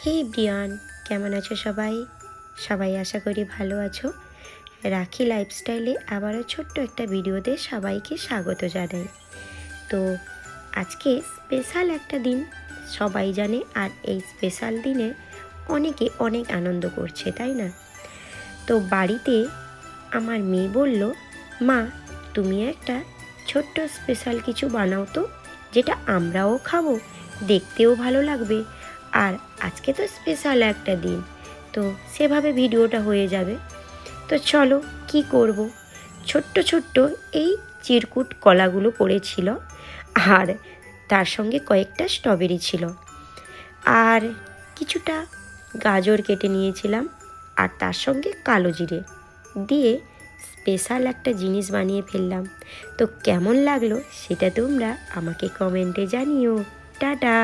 হে Brian, কেমন আছো সবাই? সবাই আশা করি ভালো আছো। রাখি লাইফস্টাইলে আবারও ছোট্ট একটা ভিডিওতে সবাইকে স্বাগত জানাই। তো আজকে স্পেশাল একটা দিন, সবাই জানে, আর এই স্পেশাল দিনে অনেকে অনেক আনন্দ করছে, তাই না? তো বাড়িতে আমার মেয়ে বলল, মা তুমি একটা ছোট্ট স্পেশাল কিছু বানাও তো, যেটা আমরাও খাবো, দেখতেও ভালো লাগবে, আর আজকে তো স্পেশাল একটা দিন, তো সেভাবে ভিডিওটা হয়ে যাবে। তো চলো কি করব। ছোট্ট ছোট্ট এই চিরকুট কলাগুলো পড়েছিল, আর তার সঙ্গে কয়েকটা স্ট্রবেরি ছিল, আর কিছুটা গাজর কেটে নিয়েছিলাম, আর তার সঙ্গে কালো জিরে দিয়ে স্পেশাল একটা জিনিস বানিয়ে ফেললাম। তো কেমন লাগলো সেটা তোমরা আমাকে কমেন্টে জানিও। টাটা।